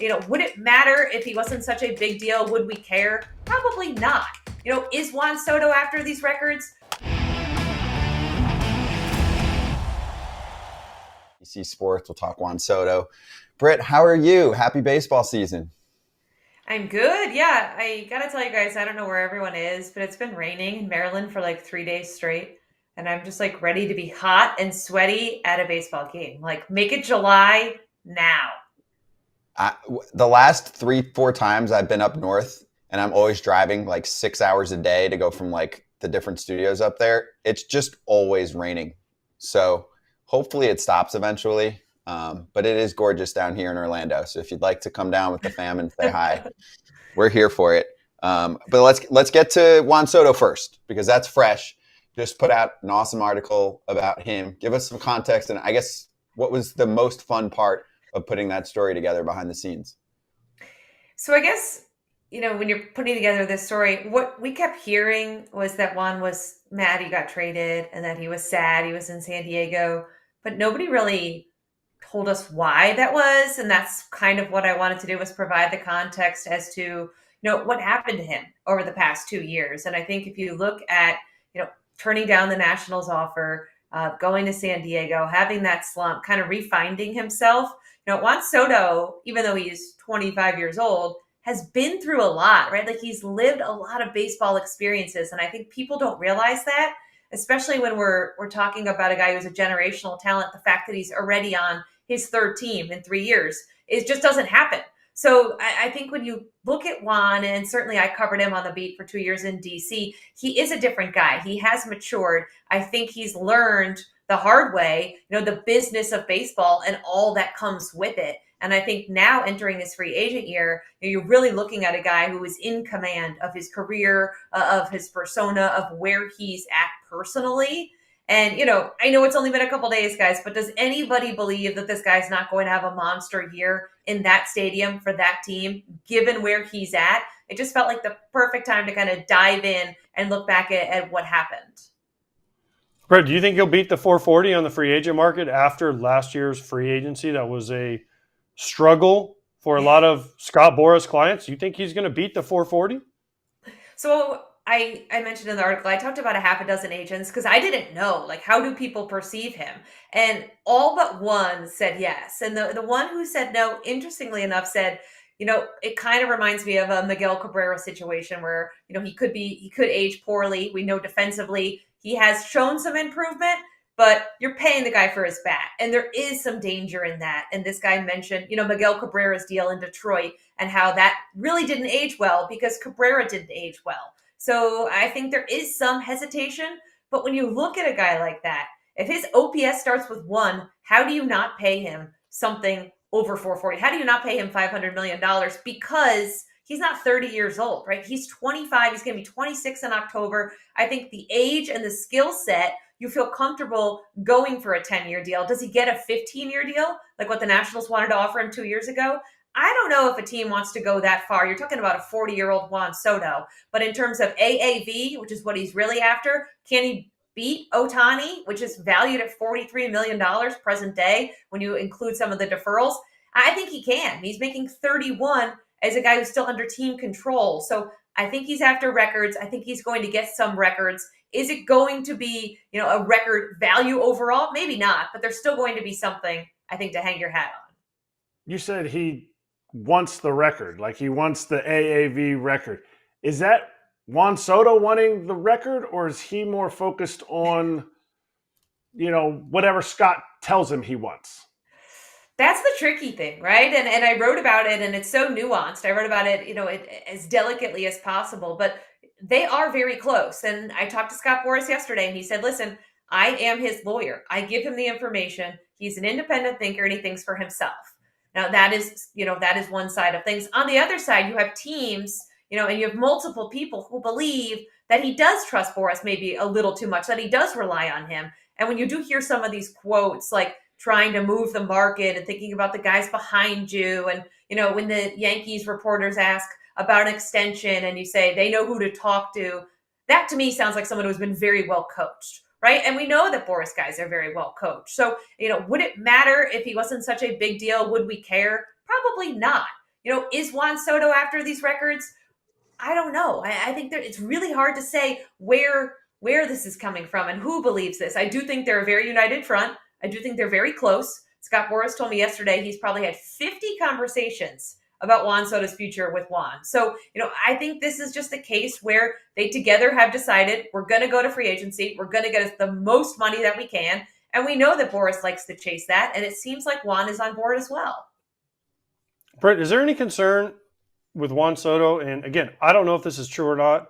Would it matter if he wasn't such a big deal? Would we care? Probably not. Is Juan Soto after these records? BC Sports, we'll talk Juan Soto. Britt, how are you? Happy baseball season. I'm good. Yeah, I gotta tell you guys, I don't know where everyone is, but it's been raining in Maryland for like 3 days straight. And I'm just like ready to be hot and sweaty at a baseball game. Like, make it July now. The last 3-4 times I've been up north, and I'm always driving like 6 hours a day to go from like the different studios up there, it's just always raining. So hopefully it stops eventually. But it is gorgeous down here in Orlando. So if you'd like to come down with the fam and say hi, we're here for it. But let's get to Juan Soto first, because that's fresh. Just put out an awesome article about him. Give us some context, and I guess what was the most fun part of putting that story together behind the scenes? So I guess, when you're putting together this story, what we kept hearing was that Juan was mad he got traded and that he was sad he was in San Diego, but nobody really told us why that was. And that's kind of what I wanted to do, was provide the context as to, what happened to him over the past 2 years. And I think if you look at, turning down the Nationals offer, going to San Diego, having that slump, kind of refinding himself. Juan Soto, even though he's 25 years old, has been through a lot, right? Like, he's lived a lot of baseball experiences. And I think people don't realize that, especially when we're talking about a guy who's a generational talent. The fact that he's already on his third team in 3 years, it just doesn't happen. So I think when you look at Juan, and certainly I covered him on the beat for 2 years in DC, he is a different guy. He has matured. I think he's learned the hard way, the business of baseball and all that comes with it. And I think now, entering his free agent year, you're really looking at a guy who is in command of his career, of his persona, of where he's at personally. And, I know it's only been a couple days, guys, but does anybody believe that this guy's not going to have a monster year in that stadium for that team, given where he's at? It just felt like the perfect time to kind of dive in and look back at what happened. Brett, do you think he'll beat the 440 on the free agent market after last year's free agency? That was a struggle for a lot of Scott Boras clients. You think he's going to beat the 440? So I mentioned in the article, I talked about a half a dozen agents because I didn't know, like, how do people perceive him? And all but one said yes. And the one who said no, interestingly enough, said, it kind of reminds me of a Miguel Cabrera situation where, he could age poorly. We know defensively he has shown some improvement, but you're paying the guy for his bat. And there is some danger in that. And this guy mentioned, Miguel Cabrera's deal in Detroit and how that really didn't age well because Cabrera didn't age well. So I think there is some hesitation. But when you look at a guy like that, if his OPS starts with 1, how do you not pay him something over 440? How do you not pay him $500 million? Because he's not 30 years old, right? He's 25. He's going to be 26 in October. I think the age and the skill set, you feel comfortable going for a 10-year deal. Does he get a 15-year deal like what the Nationals wanted to offer him 2 years ago? I don't know if a team wants to go that far. You're talking about a 40-year-old Juan Soto. But in terms of AAV, which is what he's really after, can he beat Ohtani, which is valued at $43 million present day when you include some of the deferrals? I think he can. He's making 31 as a guy who's still under team control. So I think he's after records. I think he's going to get some records. Is it going to be, a record value overall? Maybe not, but there's still going to be something, I think, to hang your hat on. You said he wants the record, like he wants the AAV record. Is that Juan Soto wanting the record, or is he more focused on, whatever Scott tells him he wants? That's the tricky thing, right? And I wrote about it, and it's so nuanced. I wrote about it, as delicately as possible, but they are very close. And I talked to Scott Boras yesterday, and he said, listen, I am his lawyer. I give him the information. He's an independent thinker, and he thinks for himself. Now, that is one side of things. On the other side, you have teams, and you have multiple people who believe that he does trust Boras maybe a little too much, that he does rely on him. And when you do hear some of these quotes, like trying to move the market and thinking about the guys behind you, and, when the Yankees reporters ask about an extension and you say they know who to talk to, that to me sounds like someone who's been very well coached. Right. And we know that Boras guys are very well coached. So, would it matter if he wasn't such a big deal? Would we care? Probably not. Is Juan Soto after these records? I don't know. I think that it's really hard to say where this is coming from and who believes this. I do think they're a very united front. I do think they're very close. Scott Boras told me yesterday he's probably had 50 conversations about Juan Soto's future with Juan. So, I think this is just a case where they together have decided we're going to go to free agency. We're going to get us the most money that we can. And we know that Boras likes to chase that. And it seems like Juan is on board as well. Britt, is there any concern with Juan Soto? And again, I don't know if this is true or not,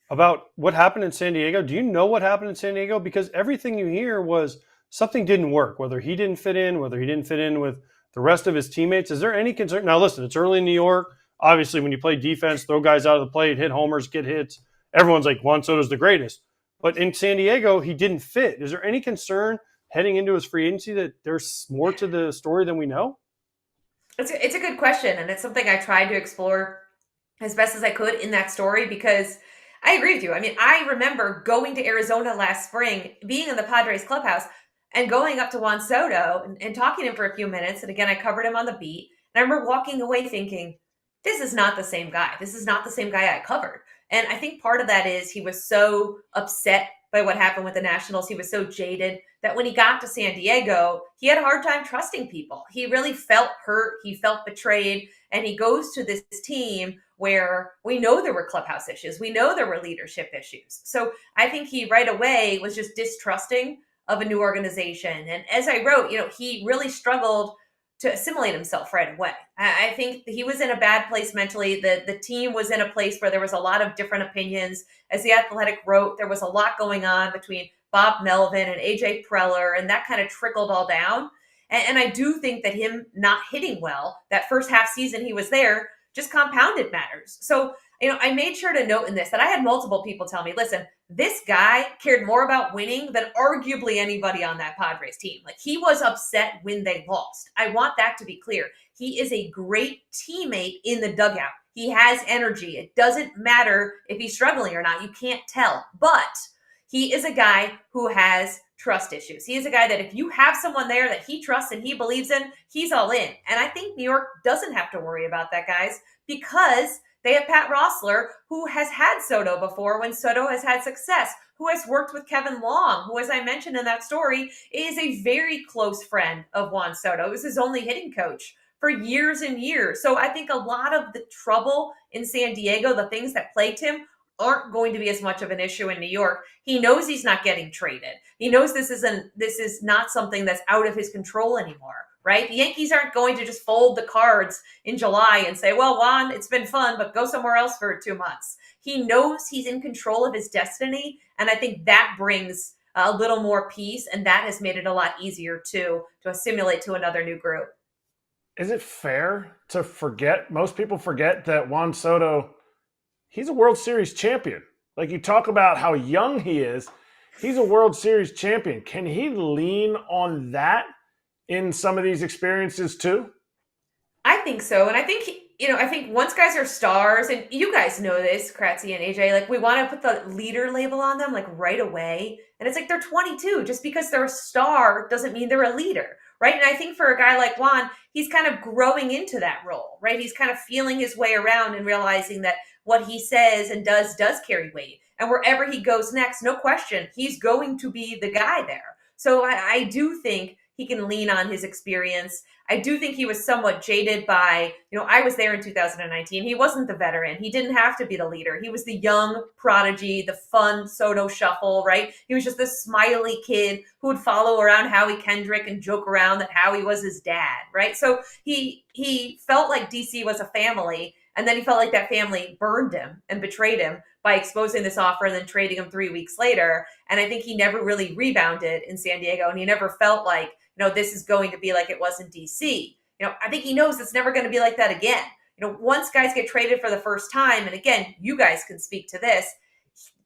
about what happened in San Diego. Do you know what happened in San Diego? Because everything you hear was something didn't work, whether he didn't fit in, whether he didn't fit in with the rest of his teammates. Is there any concern? Now, listen, it's early in New York. Obviously, when you play defense, throw guys out of the plate, hit homers, get hits, everyone's like, Juan Soto's the greatest. But in San Diego, he didn't fit. Is there any concern heading into his free agency that there's more to the story than we know? It's a good question, and it's something I tried to explore as best as I could in that story, because I agree with you. I mean, I remember going to Arizona last spring, being in the Padres clubhouse, and going up to Juan Soto and talking to him for a few minutes. And again, I covered him on the beat. And I remember walking away thinking, this is not the same guy. This is not the same guy I covered. And I think part of that is he was so upset by what happened with the Nationals. He was so jaded that when he got to San Diego, he had a hard time trusting people. He really felt hurt. He felt betrayed. And he goes to this team where we know there were clubhouse issues. We know there were leadership issues. So I think he right away was just distrusting of a new organization. And as I wrote, he really struggled to assimilate himself right away. I think he was in a bad place mentally. The team was in a place where there was a lot of different opinions. As The Athletic wrote, there was a lot going on between Bob Melvin and AJ Preller, and that kind of trickled all down. And I do think that him not hitting well, that first half season he was there, just compounded matters. So, I made sure to note in this that I had multiple people tell me, listen, this guy cared more about winning than arguably anybody on that Padres team. Like, he was upset when they lost. I want that to be clear. He is a great teammate in the dugout. He has energy. It doesn't matter if he's struggling or not. You can't tell. But he is a guy who has trust issues. He is a guy that if you have someone there that he trusts and he believes in, he's all in. And I think New York doesn't have to worry about that, guys, because they have Pat Rossler, who has had Soto before when Soto has had success, who has worked with Kevin Long, who, as I mentioned in that story, is a very close friend of Juan Soto. He was his only hitting coach for years and years. So I think a lot of the trouble in San Diego, the things that plagued him, aren't going to be as much of an issue in New York. He knows he's not getting traded. He knows this is not something that's out of his control anymore, right? The Yankees aren't going to just fold the cards in July and say, well, Juan, it's been fun, but go somewhere else for 2 months. He knows he's in control of his destiny, and I think that brings a little more peace, and that has made it a lot easier to assimilate to another new group. Is it fair to forget? Most people forget that Juan Soto, he's a World Series champion. Like, you talk about how young he is, he's a World Series champion. Can he lean on that in some of these experiences too? I think so. And I think, I think once guys are stars, and you guys know this, Kratzy and AJ, like, we want to put the leader label on them, like, right away. And it's like, they're 22. Just because they're a star doesn't mean they're a leader, right? And I think for a guy like Juan, he's kind of growing into that role, right? He's kind of feeling his way around and realizing that what he says and does carry weight. And wherever he goes next, no question, he's going to be the guy there. So I do think he can lean on his experience. I do think he was somewhat jaded by, I was there in 2019. He wasn't the veteran. He didn't have to be the leader. He was the young prodigy, the fun Soto shuffle, right? He was just this smiley kid who would follow around Howie Kendrick and joke around that Howie was his dad, right? So he felt like DC was a family, and then he felt like that family burned him and betrayed him by exposing this offer and then trading him 3 weeks later. And I think he never really rebounded in San Diego, and he never felt like, this is going to be like it was in DC. I think he knows it's never going to be like that again. Once guys get traded for the first time, and again, you guys can speak to this,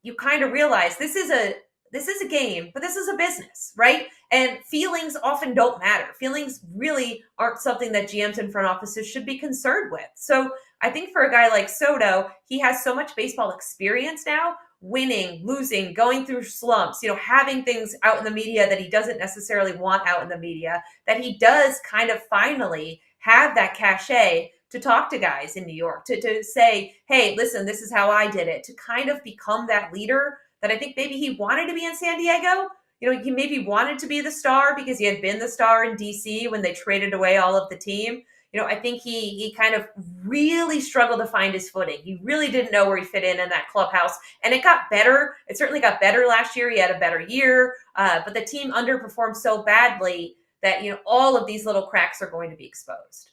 you kind of realize this is a game, but this is a business, right? And feelings often don't matter. Feelings really aren't something that GMs and front offices should be concerned with. So I think for a guy like Soto, he has so much baseball experience now, winning, losing, going through slumps, having things out in the media that he doesn't necessarily want out in the media, that he does kind of finally have that cachet to talk to guys in New York, to say, hey, listen, this is how I did it, to kind of become that leader that I think maybe he wanted to be in San Diego. He maybe wanted to be the star because he had been the star in DC when they traded away all of the team. I think he kind of really struggled to find his footing. He really didn't know where he fit in that clubhouse. And it got better. It certainly got better last year. He had a better year. But the team underperformed so badly that, all of these little cracks are going to be exposed.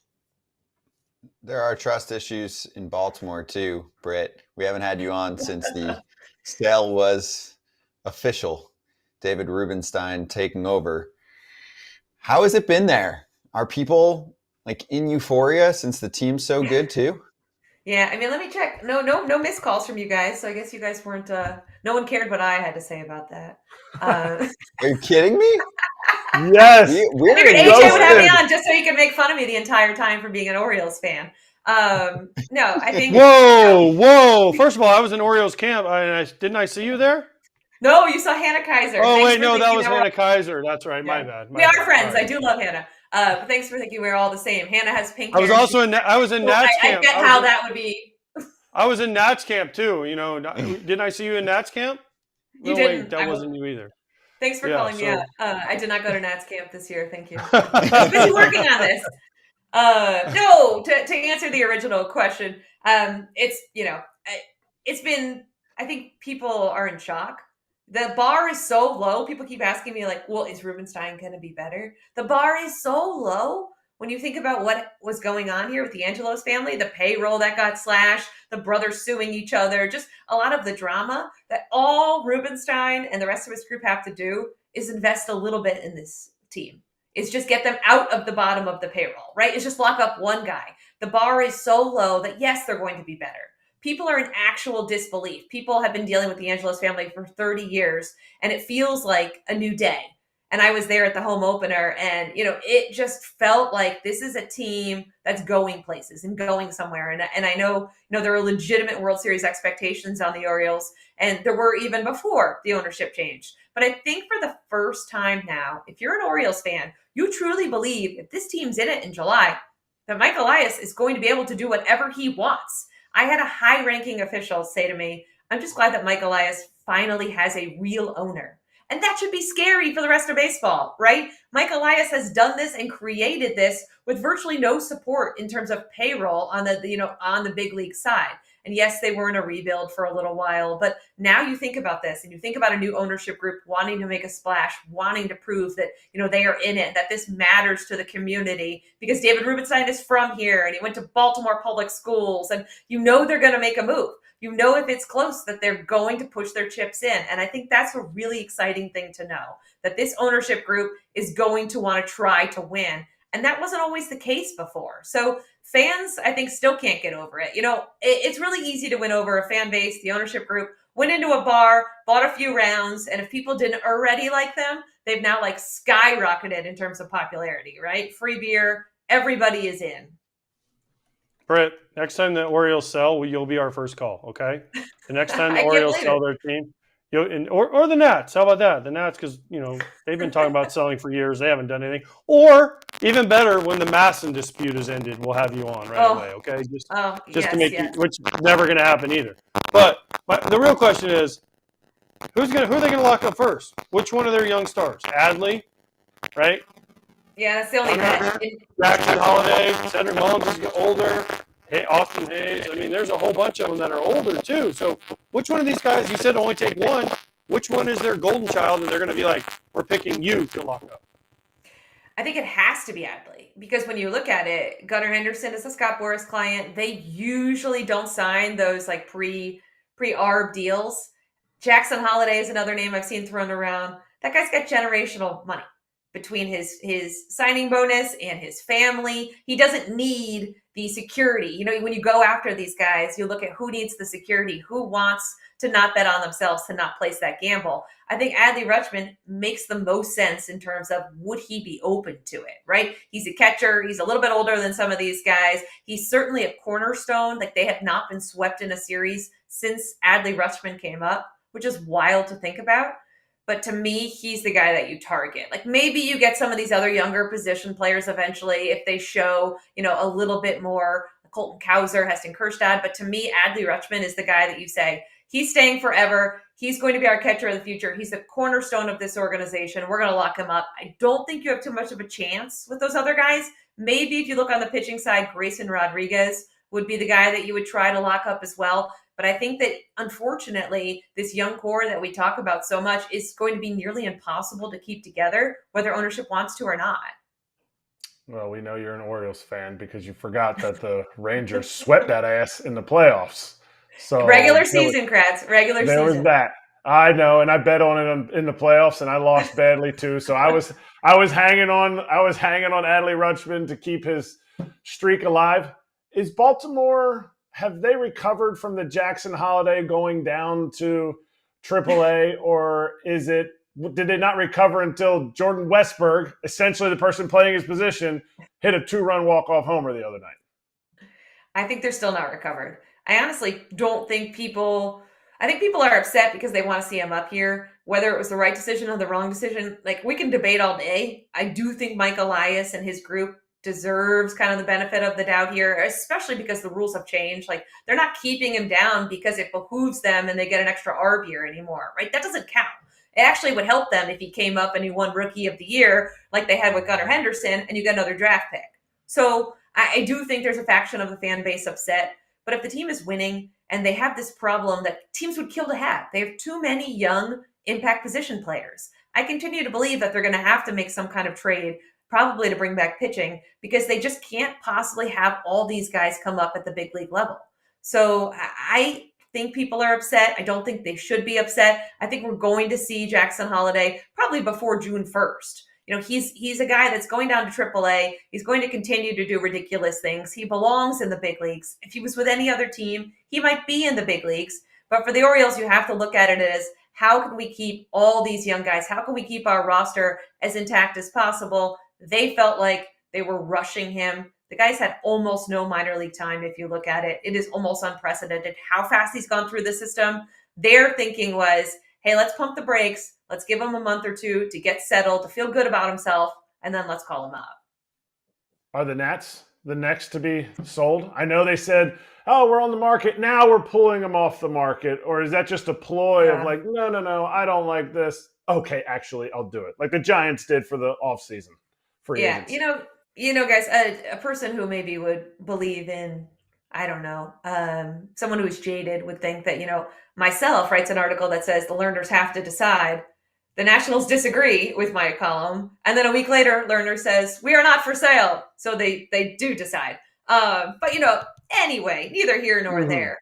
There are trust issues in Baltimore too, Britt. We haven't had you on since the sale was official. David Rubenstein taking over. How has it been there? Are people in euphoria since the team's so good too? Yeah, let me check. No missed calls from you guys. So I guess you guys weren't. No one cared what I had to say about that. Are you kidding me? Yes. I figured AJ would have me on just so he could make fun of me the entire time for being an Orioles fan. No, I think. Whoa! First of all, I was in Orioles camp. Didn't I see you there? No, you saw Hannah Kaiser. Oh, wait, no, that was Hannah Kaiser. That's right. Yeah. My bad. We are friends. Right. I do love Hannah. But thanks for thinking we're all the same. Hannah has pink hair. I was in Nats camp. I get how that would be. I was in Nats camp too. Didn't I see you in Nats camp? You didn't. Wait, that wasn't you either. Thanks for calling me out. I did not go to Nats camp this year. Thank you. I was busy working on this. No, to answer the original question, it's been, I think people are in shock. The bar is so low. People keep asking me well, is Rubenstein going to be better? The bar is so low when you think about what was going on here with the Angelos family, the payroll that got slashed, the brothers suing each other, just a lot of the drama that all Rubenstein and the rest of his group have to do is invest a little bit in this team. It's just get them out of the bottom of the payroll, right? It's just lock up one guy. The bar is so low that yes, they're going to be better. People are in actual disbelief. People have been dealing with the Angelos family for 30 years, and it feels like a new day. And I was there at the home opener, and, it just felt like this is a team that's going places and going somewhere. And I know, there are legitimate World Series expectations on the Orioles, and there were even before the ownership changed. But I think for the first time now, if you're an Orioles fan, you truly believe if this team's in it in July, that Mike Elias is going to be able to do whatever he wants. I had a high-ranking official say to me, I'm just glad that Mike Elias finally has a real owner. And that should be scary for the rest of baseball, right? Mike Elias has done this and created this with virtually no support in terms of payroll on the big league side. And yes, they were in a rebuild for a little while, but now you think about this and you think about a new ownership group wanting to make a splash, wanting to prove that, they are in it, that this matters to the community because David Rubenstein is from here and he went to Baltimore public schools and they're going to make a move. If it's close that they're going to push their chips in. And I think that's a really exciting thing to know, that this ownership group is going to want to try to win. And that wasn't always the case before. So fans, I think, still can't get over it. It's really easy to win over a fan base. The ownership group went into a bar, bought a few rounds, and if people didn't already like them, they've now skyrocketed in terms of popularity, right? Free beer, everybody is in. Britt, next time the Orioles sell, you'll be our first call, okay? The next time the Orioles sell their team, or the Nats. How about that? The Nats, because they've been talking about selling for years. They haven't done anything. Or even better, when the Masson dispute is ended, we'll have you on right away. Okay, just to make you, which is never going to happen either. But the real question is, who are they going to lock up first? Which one of their young stars? Adley, right? Yeah, that's the only bet. Jackson Holiday, Cedric Mullins is older. Hey, Austin Hayes. There's a whole bunch of them that are older too. So which one of these guys, you said only take one, which one is their golden child and they're going to be we're picking you to lock up? I think it has to be Adley because when you look at it, Gunnar Henderson is a Scott Boras client. They usually don't sign those pre-ARB deals. Jackson Holiday is another name I've seen thrown around. That guy's got generational money between his signing bonus and his family. He doesn't need the security. When you go after these guys, you look at who needs the security, who wants to not bet on themselves, to not place that gamble. I think Adley Rutschman makes the most sense in terms of would he be open to it, right? He's a catcher. He's a little bit older than some of these guys. He's certainly a cornerstone. They have not been swept in a series since Adley Rutschman came up, which is wild to think about. But to me, he's the guy that you target. Maybe you get some of these other younger position players eventually if they show, a little bit more Colton Cowser, Heston Kjerstad. But to me, Adley Rutschman is the guy that you say, he's staying forever. He's going to be our catcher of the future. He's the cornerstone of this organization. We're going to lock him up. I don't think you have too much of a chance with those other guys. Maybe if you look on the pitching side, Grayson Rodriguez would be the guy that you would try to lock up as well. But I think that, unfortunately, this young core that we talk about so much is going to be nearly impossible to keep together, whether ownership wants to or not. Well, we know you're an Orioles fan because you forgot that the Rangers swept that ass in the playoffs. So regular season, Kratz. Regular there season. was that. I know, and I bet on it in the playoffs, and I lost badly too. So I was hanging on Adley Rutschman to keep his streak alive. Is Baltimore, have they recovered from the Jackson Holiday going down to AAA, or did they not recover until Jordan Westberg, essentially the person playing his position, hit a 2-run walk-off homer the other night? I think they're still not recovered. I honestly don't think I think people are upset because they want to see him up here, whether it was the right decision or the wrong decision. Like, we can debate all day. I do think Mike Elias and his group deserves kind of the benefit of the doubt here, especially because the rules have changed. Like, they're not keeping him down because it behooves them and they get an extra arb here anymore, right? That doesn't count. It actually would help them if he came up and he won Rookie of the Year like they had with Gunnar Henderson and you got another draft pick. So I do think there's a faction of the fan base upset. But if the team is winning and they have this problem that teams would kill to have, they have too many young impact position players. I continue to believe that they're going to have to make some kind of trade, probably to bring back pitching, because they just can't possibly have all these guys come up at the big league level. So I think people are upset. I don't think they should be upset. I think we're going to see Jackson Holiday probably before June 1st. You know, he's a guy that's going down to AAA. He's going to continue to do ridiculous things. He belongs in the big leagues. If he was with any other team, he might be in the big leagues. But for the Orioles, you have to look at it as, how can we keep all these young guys? How can we keep our roster as intact as possible? They felt like they were rushing him. The guy's had almost no minor league time. If you look at it, it is almost unprecedented how fast he's gone through the system. Their thinking was, hey, let's pump the brakes. Let's give him a month or two to get settled, to feel good about himself, and then let's call him up. Are the Nats the next to be sold? I know they said, oh, we're on the market. Now we're pulling them off the market. Or is that just a ploy of like, no, I don't like this. Okay, actually, I'll do it. Like the Giants did for the offseason. Free agents. You know, guys, a person who maybe would believe in, I don't know, someone who's jaded would think that, myself writes an article that says the Lerners have to decide. The Nationals disagree with my column. And then a week later, Lerner says, we are not for sale. So they do decide. But, anyway, neither here nor there.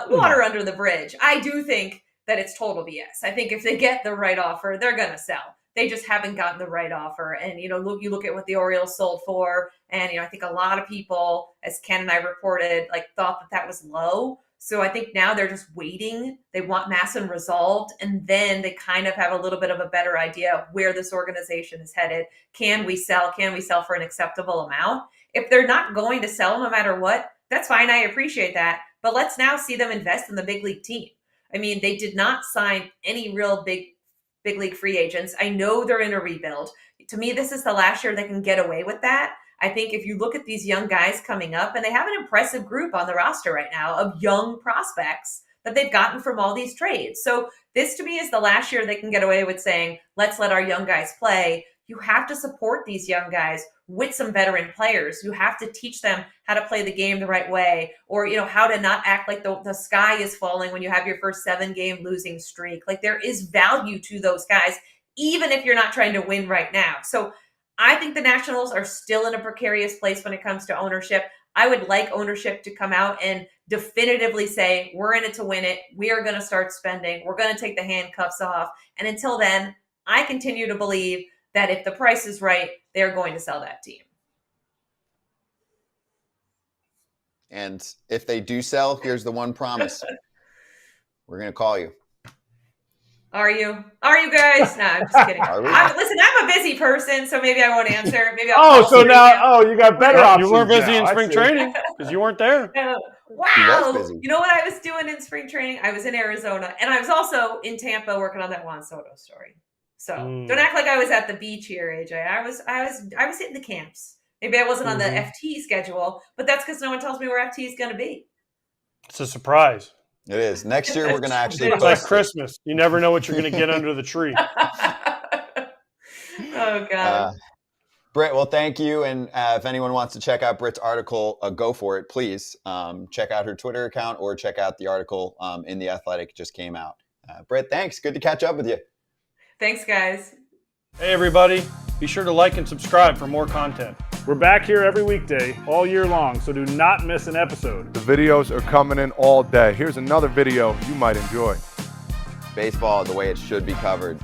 Water under the bridge. I do think that it's total BS. I think if they get the right offer, they're going to sell. They just haven't gotten the right offer. And, you look at what the Orioles sold for. And, I think a lot of people, as Ken and I reported, thought that was low. So I think now they're just waiting. They want Masson resolved. And then they kind of have a little bit of a better idea of where this organization is headed. Can we sell? Can we sell for an acceptable amount? If they're not going to sell no matter what, that's fine. I appreciate that. But let's now see them invest in the big league team. I mean, they did not sign any real big league free agents. I know they're in a rebuild. To me, this is the last year they can get away with that. I think if you look at these young guys coming up, and they have an impressive group on the roster right now of young prospects that they've gotten from all these trades. So this to me is the last year they can get away with saying, let's let our young guys play. You have to support these young guys with some veteran players. You have to teach them how to play the game the right way, or, how to not act like the sky is falling when you have your first 7-game losing streak. Like, there is value to those guys, even if you're not trying to win right now. So I think the Nationals are still in a precarious place when it comes to ownership. I would like ownership to come out and definitively say, we're in it to win it. We are going to start spending. We're going to take the handcuffs off. And until then, I continue to believe that if the price is right, they're going to sell that team. And if they do sell, here's the one promise. We're going to call you. Are you guys? No, I'm just kidding. Listen, I'm a busy person, so maybe I won't answer. Maybe I'll you got better options. You were busy in spring training because you weren't there. Wow. You know what I was doing in spring training? I was in Arizona, and I was also in Tampa working on that Juan Soto story. So don't act like I was at the beach here, AJ. I was hitting the camps. Maybe I wasn't on the Mhm. FT schedule, but that's because no one tells me where FT is going to be. It's a surprise. It is. Next year, we're going to actually It's like post it. Christmas. You never know what you're going to get under the tree. Oh, God. Britt, well, thank you. And if anyone wants to check out Britt's article, go for it, please. Check out her Twitter account or check out the article in The Athletic just came out. Britt, thanks. Good to catch up with you. Thanks, guys. Hey, everybody. Be sure to like and subscribe for more content. We're back here every weekday, all year long, so do not miss an episode. The videos are coming in all day. Here's another video you might enjoy. Baseball the way it should be covered.